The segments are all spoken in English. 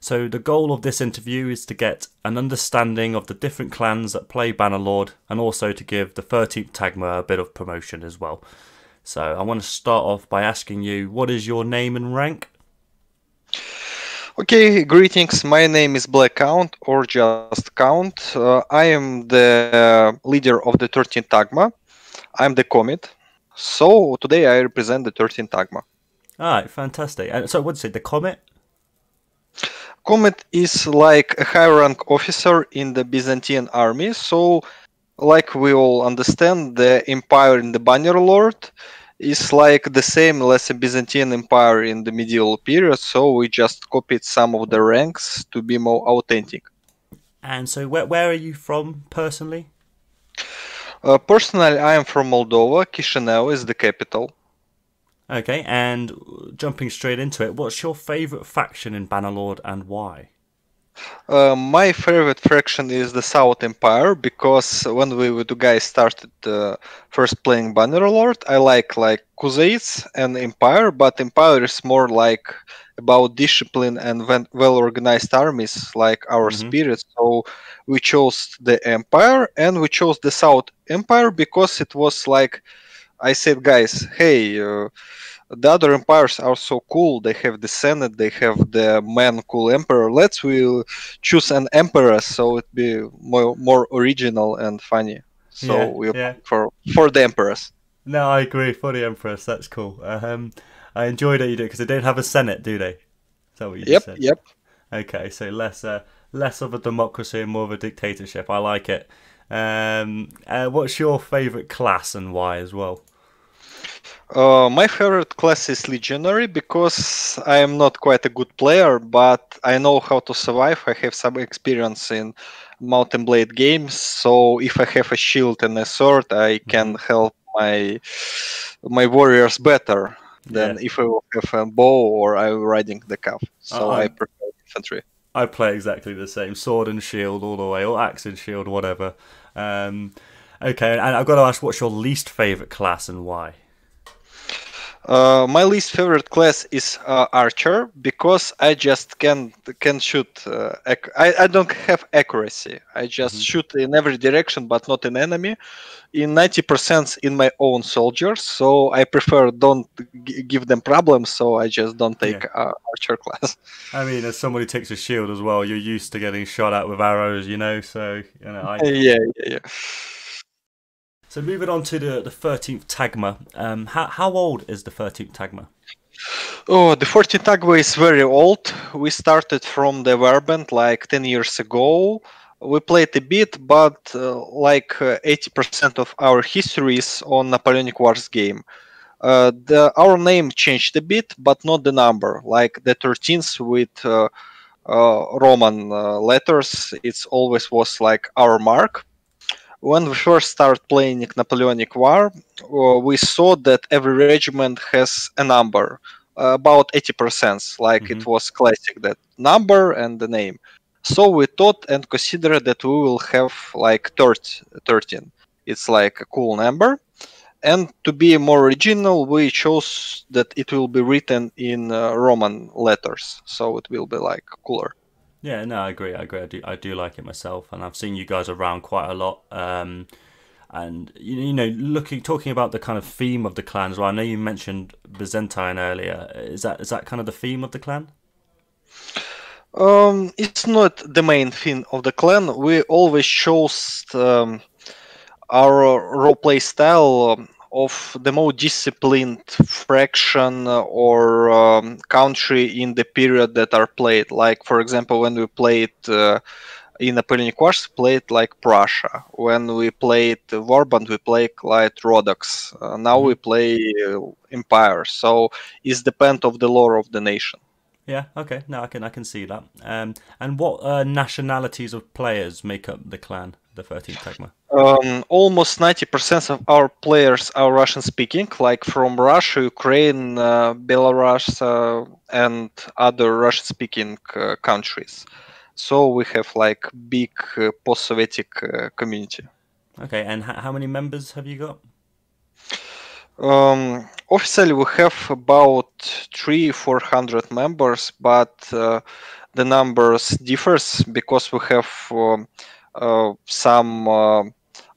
So the goal of this interview is to get an understanding of the different clans that play Bannerlord, and also to give the 13th Tagma a bit of promotion as well. So I want to start off by asking you, what is your name and rank? Okay, greetings. My name is Blackcount or just Count. I am the leader of the 13th Tagma. I'm the commit. So today I represent the 13th Tagma. Alright, fantastic. And so what's it, the Comet? Comet is like a high rank officer in the Byzantine army. So, like we all understand, the empire in the Bannerlord is like the same as a Byzantine empire in the medieval period. So we just copied some of the ranks to be more authentic. And so where are you from personally? Personally, I am from Moldova. Chisinau is the capital. Okay, and jumping straight into it, what's your favourite faction in Bannerlord and why? My favorite faction is the South Empire because when we two guys started first playing Bannerlord, I like XIIIth and Empire, but Empire is more like about discipline and well organized armies like our Hmm. spirits. So we chose the Empire and we chose the South Empire because it was like I said, guys, hey. The other empires are so cool. They have the Senate, they have the man cool emperor. Let's we choose an emperor so it be more original and funny. So Yeah, we yeah. opt for the emperors. No, I agree. For the Empress, that's cool. I enjoyed it you did because they don't have a Senate, do they? Is that what you just Yep, said? yep. Okay, so less of a democracy and more of a dictatorship. I like it. What's your favourite class and why as well? My favorite class is legionary because I am not quite a good player, but I know how to survive. I have some experience in Mountain Blade games, so if I have a shield and a sword, I can Hmm. help my warriors better than Yeah, if I will have a bow or I'm riding the calf. I, So I I prefer infantry. I play exactly the same, sword and shield all the way, or axe and shield, whatever. Um, okay, and I've got to ask, what's your least favourite class and why? My least favorite class is archer because I just can shoot. I don't have accuracy. I just Hmm. shoot in every direction, but not in enemy. In 90% in my own soldiers, so I prefer don't give them problems. So I just don't Yeah. take archer class. I mean, as someone who takes a shield as well, you're used to getting shot at with arrows, So I. Yeah, yeah, yeah. So moving on to the 13th Tagma. How old is the 13th Tagma? Oh, the 14 Tagway is very old. We started from the Warband like 10 years ago. We played a bit, but 80% of our history is on Napoleonic Wars game. Our name changed a bit, but not the number. Like the 13th with Roman letters, it's always was like our mark. When we first started playing Napoleonic War, we saw that every regiment has a number, about 80%, like Hmm. it was classic, that number and the name. So we thought and considered that we will have like 13. It's like a cool number. And to be more original, we chose that it will be written in Roman letters, so it will be like cooler. Yeah, no, I agree. I agree. I do like it myself, and I've seen you guys around quite a lot. And looking talking about the kind of theme of the clan as well. I know you mentioned Byzantine earlier. Is that kind of the theme of the clan? It's not the main thing of the clan. We always chose our roleplay style of the more disciplined fraction or country in the period that are played. Like, for example, when we played in Napoleonic Wars, played like Prussia. When we played Warband, we played like Rhodoks. Now Hmm. we play Empire. So it's depend of the lore of the nation. Yeah. Okay. No, I can see that. And what nationalities of players make up the clan, the 13th Tagma? Almost 90% of our players are Russian speaking, like from Russia, Ukraine, Belarus, and other Russian speaking countries. So we have like big post-Sovietic community. Okay. And how many members have you got? Officially, we have about 300-400 members, but the numbers differs because we have some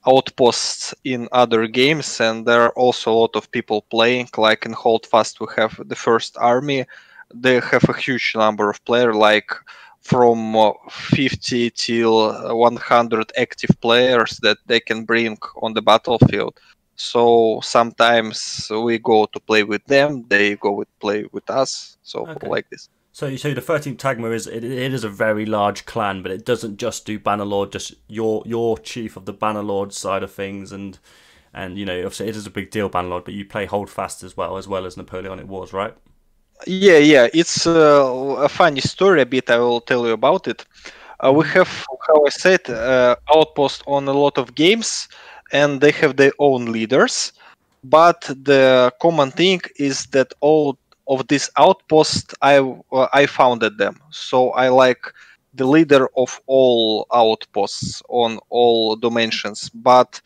outposts in other games, and there are also a lot of people playing. Like in Holdfast, we have the first army. They have a huge number of players, like from 50 till 100 active players that they can bring on the battlefield. So sometimes we go to play with them, they go with play with us. So Okay. like this. So the 13th Tagma it is a very large clan, but it doesn't just do Bannerlord. Just your chief of the Bannerlord side of things, and obviously it is a big deal, Bannerlord. But you play Holdfast as well as Napoleonic Wars, right? Yeah. It's a funny story a bit. I will tell you about it. We Mm-hmm. have, how I said, outpost on a lot of games, and they have their own leaders. But the common thing is that all of these outposts, I founded them. So I like the leader of all outposts on all dimensions. But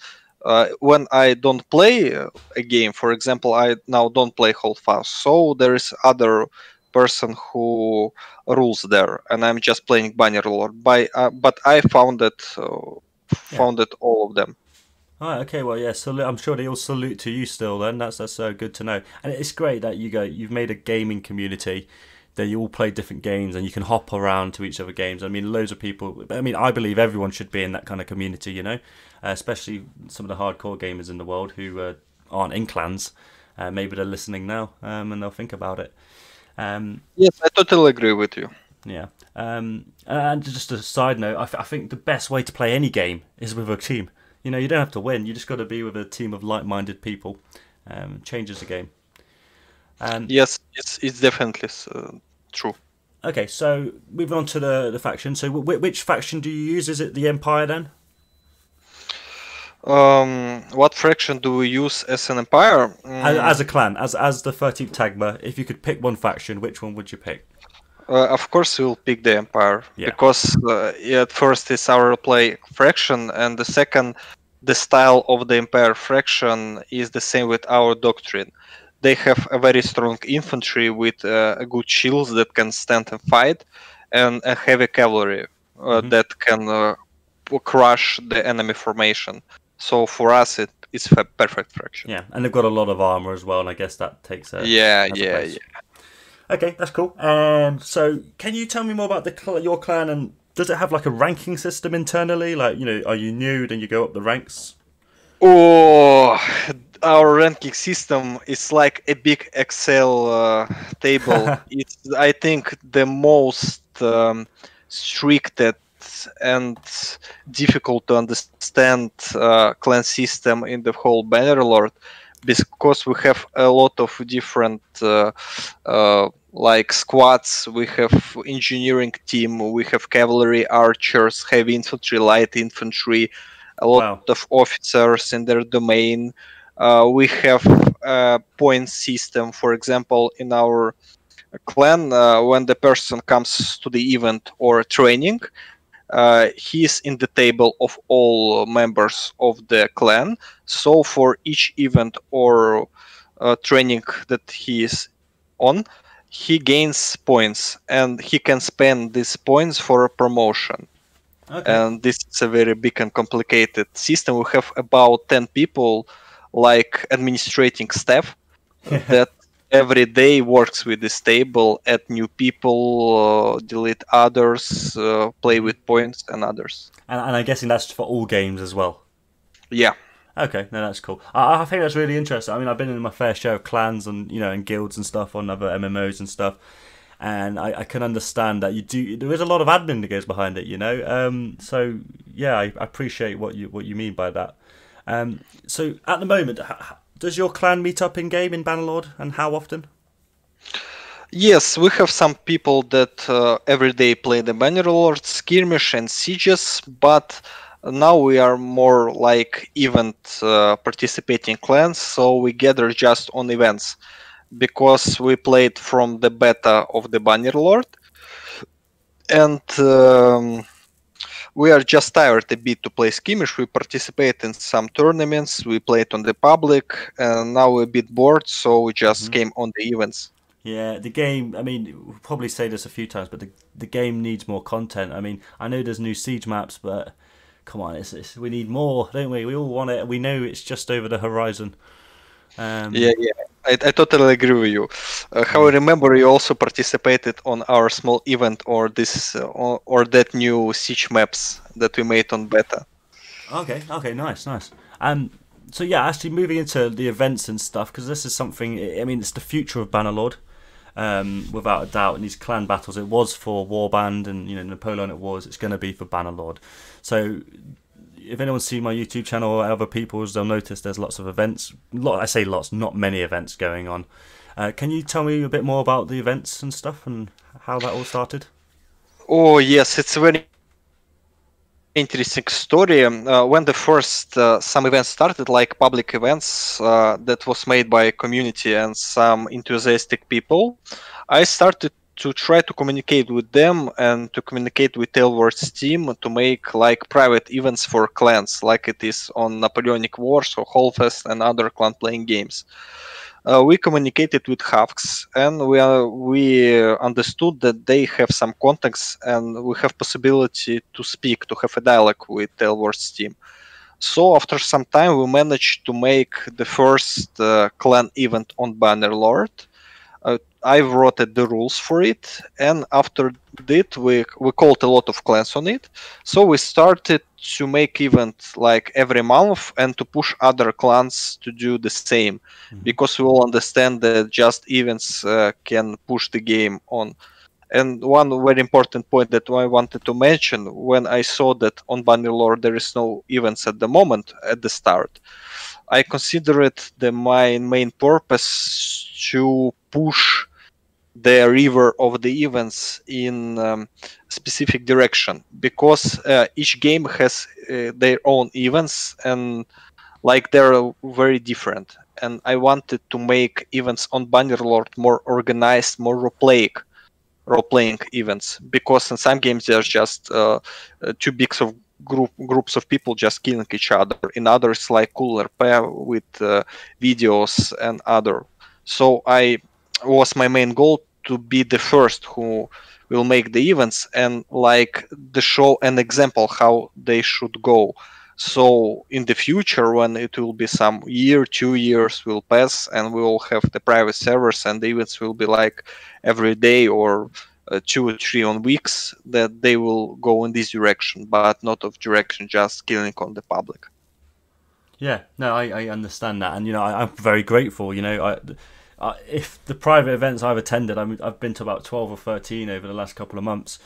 when I don't play a game, for example, I now don't play Holdfast, so there is other person who rules there, and I'm just playing Bannerlord. But I Yeah. founded all of them. All right. Okay. Well, yeah. So I'm sure they all salute to you still. Then that's so good to know. And it's great that you've made a gaming community that you all play different games and you can hop around to each other games. I mean, loads of people. I mean, I believe everyone should be in that kind of community. Especially some of the hardcore gamers in the world who aren't in clans. Maybe they're listening now, and they'll think about it. Yes, I totally agree with you. Yeah. And just a side note, I think the best way to play any game is with a team. You don't have to win. You just got to be with a team of like-minded people. Changes the game. Yes, it's definitely true. Okay, so moving on to the faction. So which faction do you use? Is it the Empire then? What fraction do we use as an empire? As a clan, as the 13th Tagma, if you could pick one faction, which one would you pick? Of course, we'll pick the empire Yeah. because at first it's our play fraction, and the second, the style of the empire fraction is the same with our doctrine. They have a very strong infantry with good shields that can stand and fight, and a heavy cavalry Hmm. that can crush the enemy formation. So for us, it's a perfect fraction. Yeah, and they've got a lot of armor as well, and I guess that takes Yeah, has a yeah, place. yeah. Okay, that's cool. So can you tell me more about your clan, and does it have like a ranking system internally? Like, are you new, then you go up the ranks? Oh, our ranking system is like a big Excel table. It's, I think, the most stricted and difficult to understand clan system in the whole Bannerlord, because we have a lot of different like squads. We have engineering team, we have cavalry, archers, heavy infantry, light infantry, a lot Wow. of officers in their domain. We have a point system, for example, in our clan. When the person comes to the event or training, he's in the table of all members of the clan. So for each event or training that he is on, he gains points, and he can spend these points for a promotion. Okay. And this is a very big and complicated system. We have about 10 people, like administrating staff, that every day works with this table, add new people, delete others, play Hmm. with points and others. And I'm guessing that's for all games as well. Yeah. Okay, no, that's cool. I think that's really interesting. I mean, I've been in my fair share of clans and and guilds and stuff on other MMOs and stuff, and I can understand that you do. There is a lot of admin that goes behind it, So yeah, I appreciate what you mean by that. So at the moment, does your clan meet up in game in Bannerlord, and how often? Yes, we have some people that every day play the Bannerlord, skirmish, and sieges, but now we are more like event participating clans, so we gather just on events because we played from the beta of the Bannerlord, and we are just tired a bit to play skirmish. We participate in some tournaments, we played on the public, and now we're a bit bored, so we just Hmm. came on the events. Yeah, the game. I mean, we'll probably say this a few times, but the game needs more content. I mean, I know there's new siege maps, but come on, we need more, don't we? We all want it. We know it's just over the horizon. Yeah, Um, yeah. I totally agree with you. How I mm. remember, you also participated on our small event or this or that new siege maps that we made on beta. Okay, okay, nice, nice. So yeah, actually moving into the events and stuff, because this is something. I mean, it's the future of Bannerlord, without a doubt. And these clan battles, it was for Warband and Napoleonic Wars. It's going to be for Bannerlord. So if anyone's seen my YouTube channel or other people's, they'll notice there's lots of events. I say lots, not many events going on. Can you tell me a bit more about the events and stuff and how that all started? Oh yes, it's a very interesting story. When the first some events started, like public events that was made by a community and some enthusiastic people, I started to try to communicate with them and to communicate with Tailwords team to make like private events for clans, like it is on Napoleonic Wars or Hallfest and other clan playing games. We communicated with Havks, and we understood that they have some contacts and we have possibility to speak, to have a dialogue with Tailwords team. So after some time, we managed to make the first clan event on Bannerlord. I wrote the rules for it, and after that, we called a lot of clans on it. So we started to make event like every month and to push other clans to do the same, Hmm. because we all understand that just events can push the game on. And one very important point that I wanted to mention, when I saw that on Bannerlord there is no events at the moment at the start, I consider it my main purpose to push the river of the events in specific direction, because each game has their own events and like they're very different, and I wanted to make events on Bannerlord more organized, more role playing events, because in some games there's just two bigs of groups of people just killing each other. In others, like cooler pair with videos and other. So I was my main goal to be the first who will make the events and like the show an example how they should go. So in the future, when it will be some year, 2 years will pass, and we will have the private servers, and the events will be like every day or 2 or 3 on weeks, that they will go in this direction, but not of direction just killing on the public. Yeah, no, I understand that, and I'm very grateful. If the private events I've attended, I've been to about 12 or 13 over the last couple of months.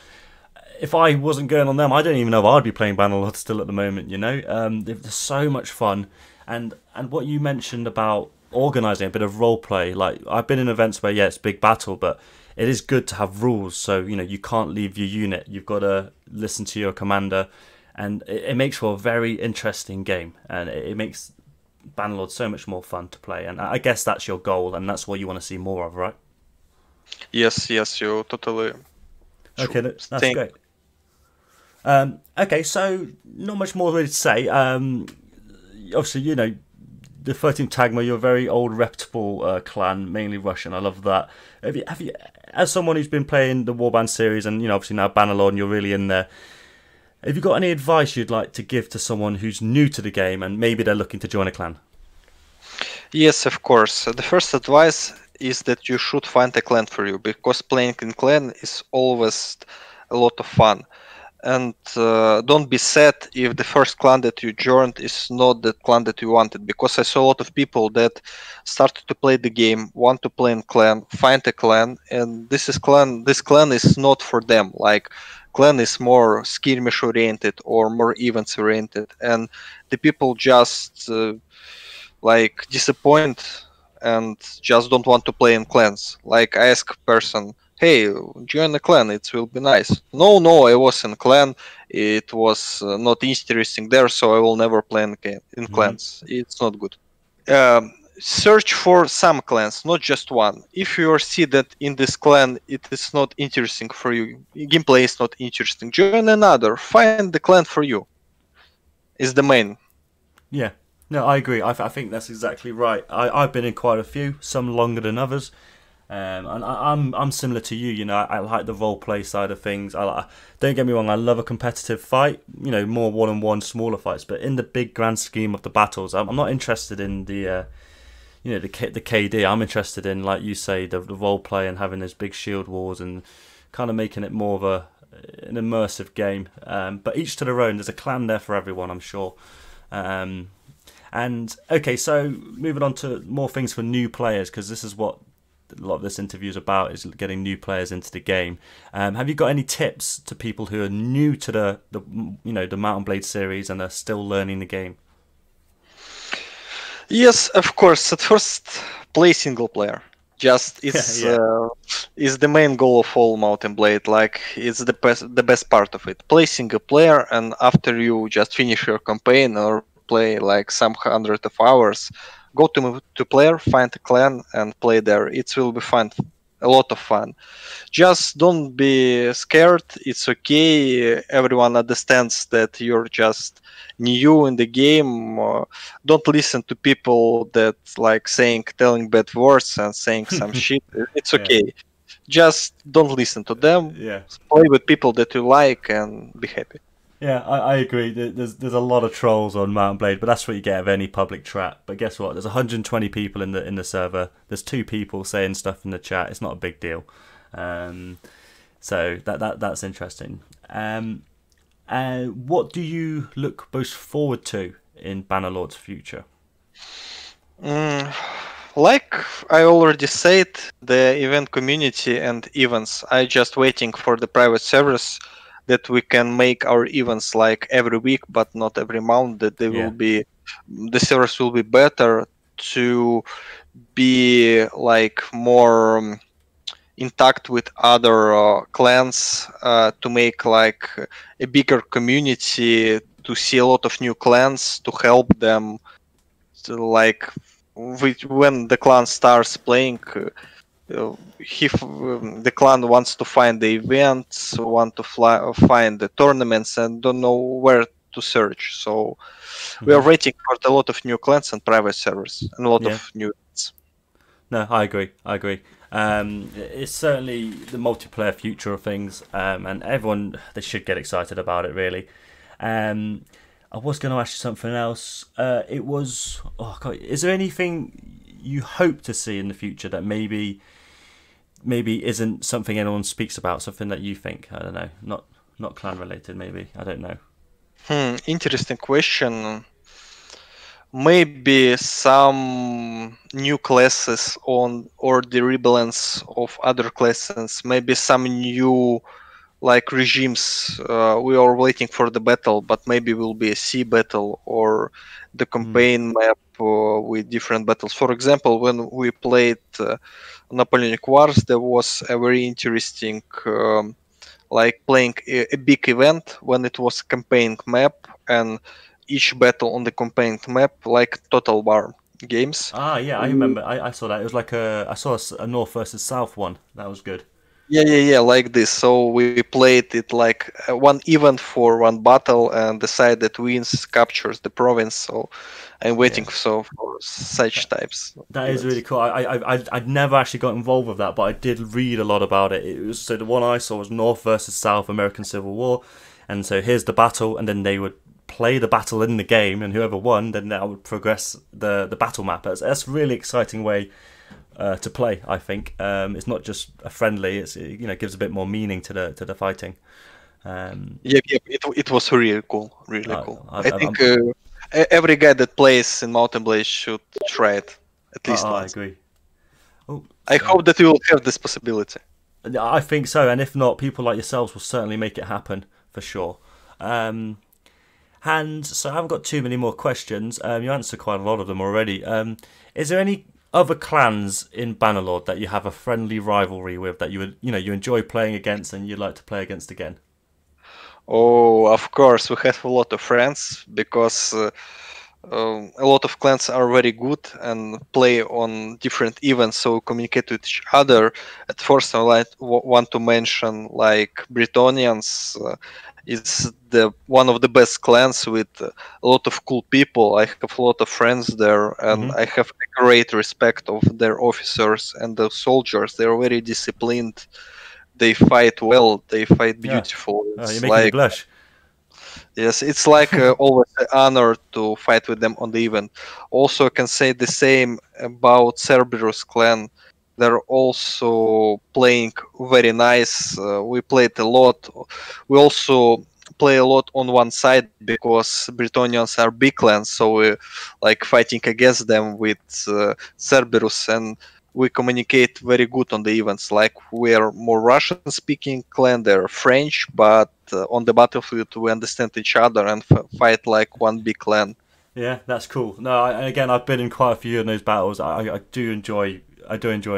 If I wasn't going on them, I don't even know if I'd be playing Bannerlord still at the moment. They're so much fun, and what you mentioned about organising a bit of role play. Like I've been in events where it's big battle, but it is good to have rules. So you can't leave your unit. You've got to listen to your commander, and it makes for a very interesting game, and it makes Bannerlord so much more fun to play. And I guess that's your goal, and that's what you want to see more of, right? Yes, yes, you totally Okay, true. that's Thank. great. Okay, so not much more really to say. Obviously, the 13th Tagma, you're a very old, reputable clan, mainly Russian. I love that. Have you, as someone who's been playing the Warband series and obviously now Bannerlord, and you're really in there, have you got any advice you'd like to give to someone who's new to the game and maybe they're looking to join a clan? Yes, of course. The first advice is that you should find a clan for you, because playing in clan is always a lot of fun. And don't be sad if the first clan that you joined is not the clan that you wanted, because I saw a lot of people that started to play the game, want to play in clan, find a clan, and this clan is not for them. Like clan is more skirmish oriented or more events oriented, and the people just like disappoint and just don't want to play in clans. Like I ask person, hey, join a clan, it will be nice. No, no, I was in clan, it was not interesting there, so I will never play in Hmm. clans. It's not good. Search for some clans, not just one. If you see that in this clan it is not interesting for you, gameplay is not interesting, join another. Find the clan for you. Is the main. Yeah, no, I agree. I think that's exactly right. I've been in quite a few, some longer than others, And I'm similar to you. You know, I like the role play side of things. Don't get me wrong. I love a competitive fight. You know, more one-on-one, smaller fights. But in the big grand scheme of the battles, I'm not interested in the KD. I'm interested in, like you say, the role play and having those big shield wars and kind of making it more of an immersive game. But each to their own. There's a clan there for everyone, I'm sure. And okay, so moving on to more things for new players, because this is what a lot of this interview is about, is getting new players into the game. Have you got any tips to people who are new to the Mount and Blade series and are still learning the game? Yes, of course. At first, play single player. Just Yeah. is the main goal of all Mountain Blade. Like it's the best part of it. Play single player, and after you just finish your campaign or play like some hundred of hours, go to player, find a clan, and play there. It will be fun, a lot of fun. Just don't be scared. It's okay. Everyone understands that you're just new in the game. Don't listen to people that like telling bad words and saying some shit. It's Yeah. okay. Just don't listen to them. Yeah. Play with people that you like and be happy. Yeah, I agree. There's a lot of trolls on Mount Blade, but that's what you get of any public chat. But guess what? There's 120 people in the server. There's 2 people saying stuff in the chat. It's not a big deal. Um, so that's interesting. What do you look most forward to in Bannerlord's future? Mm, like I already said, the event community and events. I just waiting for the private servers that we can make our events like every week, but not every month. That they will Yeah. be, the servers will be better to be like more intact with other clans, to make like a bigger community, to see a lot of new clans, to help them to, like when the clan starts playing, the clan wants to find the events, want to find the tournaments, and don't know where to search. So we are Hmm. waiting for a lot of new clans and private servers and a lot Yeah. of new events. No, I agree. I agree. It's certainly the multiplayer future of things, and everyone they should get excited about it. Really. Um, I was going to ask you something else. It was, oh God, is there anything you hope to see in the future that maybe isn't something anyone speaks about? Something that you think, I don't know, not clan related. Maybe, I don't know. Interesting question. Maybe some new classes on or the rebalance of other classes. Maybe some new like regimes. We are waiting for the battle, but maybe will be a sea battle or the Mm. campaign map with different battles. For example, when we played Napoleonic Wars, there was a very interesting like playing a big event when it was campaign map, and each battle on the campaign map like Total War games. Ah, yeah, I remember. I saw that. It was like I saw a North versus South one. That was good. Yeah, like this. So we played it like one event for one battle, and the side that wins captures the province. So I'm waiting Yeah. for such types of That is really events. cool. I'd never actually got involved with that, but I did read a lot about it. It was, so the one I saw was North versus South American Civil War, and so here's the battle, and then they would play the battle in the game, and whoever won, then that would progress the battle map. That's a really exciting way to play. I think it's not just a friendly. It gives a bit more meaning to the fighting. Um, Yep. It was really cool, really I, cool. I, I I'm, think every guy that plays in Mountain Blade should try it at least I once. agree. Oh, I hope that we will have this possibility. I think so, and if not, people like yourselves will certainly make it happen for sure. Um, and so I haven't got too many more questions. You answered quite a lot of them already. Is there any other clans in Bannerlord that you have a friendly rivalry with that you enjoy playing against and you'd like to play against again? Oh, of course, we have a lot of friends because a lot of clans are very good and play on different events, so communicate with each other. At first, I want to mention like Bretonians. It's the one of the best clans with a lot of cool people. I have a lot of friends there, and Hmm. I have a great respect of their officers and the soldiers. They are very disciplined. They fight well. They fight Yeah. beautiful. Oh, you're It's making me like blush. yes, it's like always an honor to fight with them on the event. Also, I can say the same about Cerberus clan. They're also playing very nice. We played a lot. We also play a lot on one side because Bretonians are big clans, so we like fighting against them with Cerberus, and we communicate very good on the events. Like we're more Russian speaking clan, they're French, but on the battlefield we understand each other and fight like one big clan. Yeah, that's cool. No, again, I've been in quite a few of those battles. I do enjoy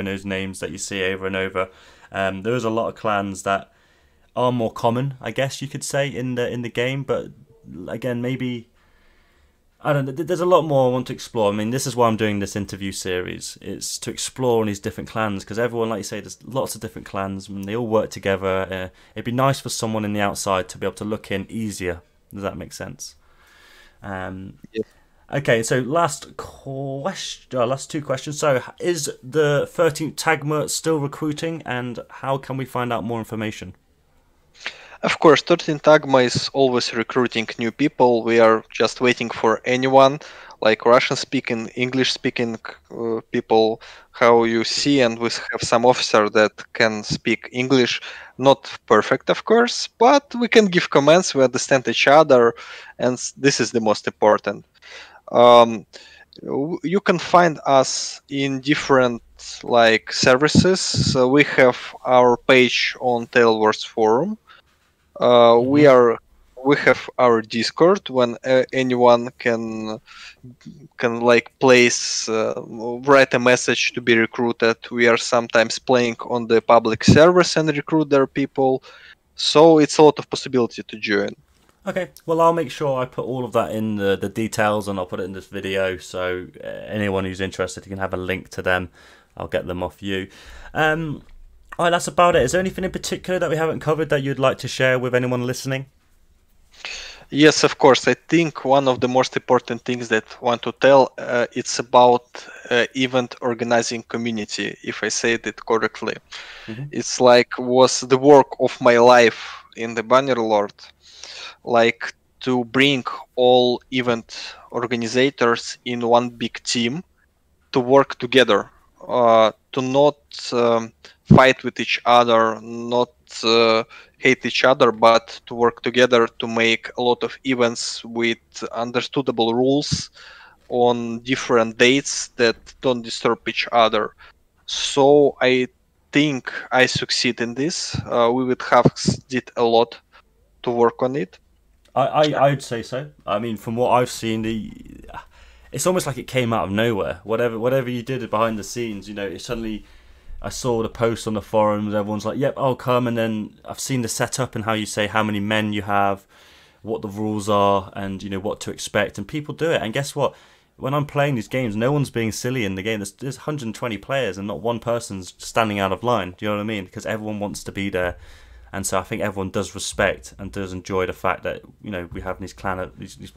those names that you see over and over. There is a lot of clans that are more common, I guess you could say, in the game. But again, maybe I don't know. There's a lot more I want to explore. I mean, this is why I'm doing this interview series. It's to explore all these different clans because everyone, like you say, there's lots of different clans and they all work together. It'd be nice for someone in the outside to be able to look in easier. Does that make sense? Um, Yes. Okay, so last question, last two questions. So, is the 13th Tagma still recruiting, and how can we find out more information? Of course, 13 Tagma is always recruiting new people. We are just waiting for anyone, like Russian speaking, English speaking people, how you see, and we have some officer that can speak English. Not perfect, of course, but we can give commands, we understand each other, and this is the most important. Um, you can find us in different like services. So we have our page on Tailwords forum. We Hmm. are we have our Discord when anyone can like place write a message to be recruited. We are sometimes playing on the public servers and recruit their people, so it's a lot of possibility to join. Okay, well, I'll make sure I put all of that in the details, and I'll put it in this video, so anyone who's interested, you can have a link to them. I'll get them off you. All right, that's about it. Is there anything in particular that we haven't covered that you'd like to share with anyone listening? Yes, of course. I think one of the most important things that I want to tell it's about event organizing community. If I said it correctly, Hmm. it's like was the work of my life in the Bannerlord, like to bring all event organizers in one big team to work together, to not fight with each other, not hate each other, but to work together to make a lot of events with understandable rules on different dates that don't disturb each other. So I think I succeed in this. We would have did a lot to work on it. I'd say so. I mean, from what I've seen, it's almost like it came out of nowhere. Whatever you did behind the scenes, it suddenly I saw the post on the forums. Everyone's like, "Yep, I'll come." And then I've seen the setup and how you say how many men you have, what the rules are, and what to expect. And people do it. And guess what? When I'm playing these games, no one's being silly in the game. There's 120 players, and not one person's standing out of line. Do you know what I mean? Because everyone wants to be there. And so I think everyone does respect and does enjoy the fact that we have these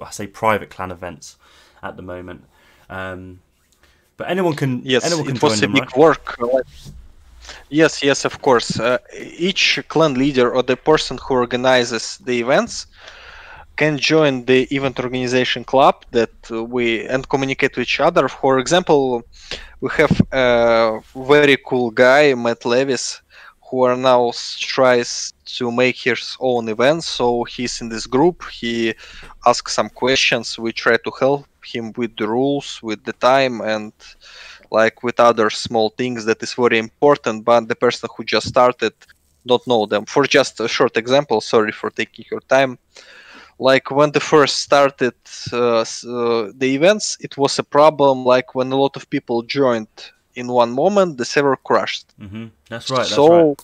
I say private clan events at the moment. But Yes, anyone can it join was a them, big right? work. Yes, yes, of course. Each clan leader or the person who organizes the events can join the event organization club that we and communicate with each other. For example, we have a very cool guy, Matt Levis, who are now tries to make his own events. So he's in this group. He asks some questions. We try to help him with the rules, with the time, and like with other small things that is very important. But the person who just started don't know them. For just a short example, sorry for taking your time, like when the first started the events, it was a problem like when a lot of people joined in one moment the server crashed. That's right. That's right. So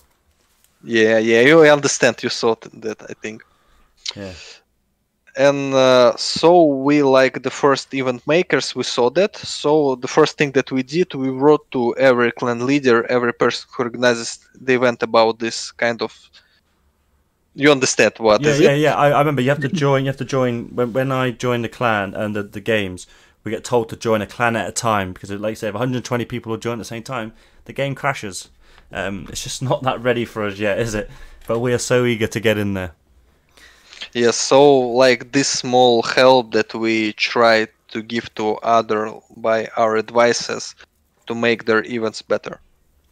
yeah, you understand, you saw that, I think. Yeah. And so we, like the first event makers, we saw that. So the first thing that we did, we wrote to every clan leader, every person who organizes the event about this kind of. You understand what Yeah, is it? yeah, yeah. I remember you have to join. You have to join when I join the clan and the games. We get told to join a clan at a time because, like you say, if 120 people will join at the same time, the game crashes. It's just not that ready for us yet, is it? But we are so eager to get in there. Yes, so like this small help that we try to give to other by our advices to make their events better.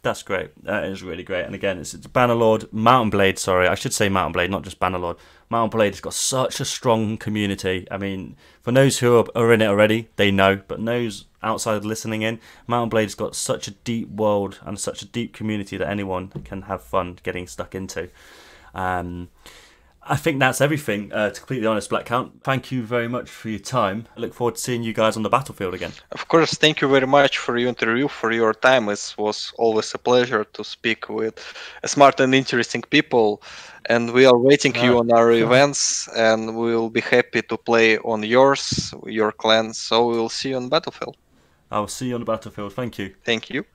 That's great. That is really great. And again, it's Bannerlord, Mountain Blade. Sorry, I should say Mountain Blade, not just Bannerlord. Mountain Blade has got such a strong community. I mean, for those who are in it already, they know. But those outside listening in, Mountain Blade's got such a deep world and such a deep community that anyone can have fun getting stuck into. I think that's everything, to be completely honest, Blackcount. Thank you very much for your time. I look forward to seeing you guys on the battlefield again. Of course, thank you very much for your interview, for your time. It was always a pleasure to speak with smart and interesting people. And we are waiting you No. on our events, and we will be happy to play on yours, your clan. So we will see you on Battlefield. I'll see you on the battlefield. Thank you. Thank you.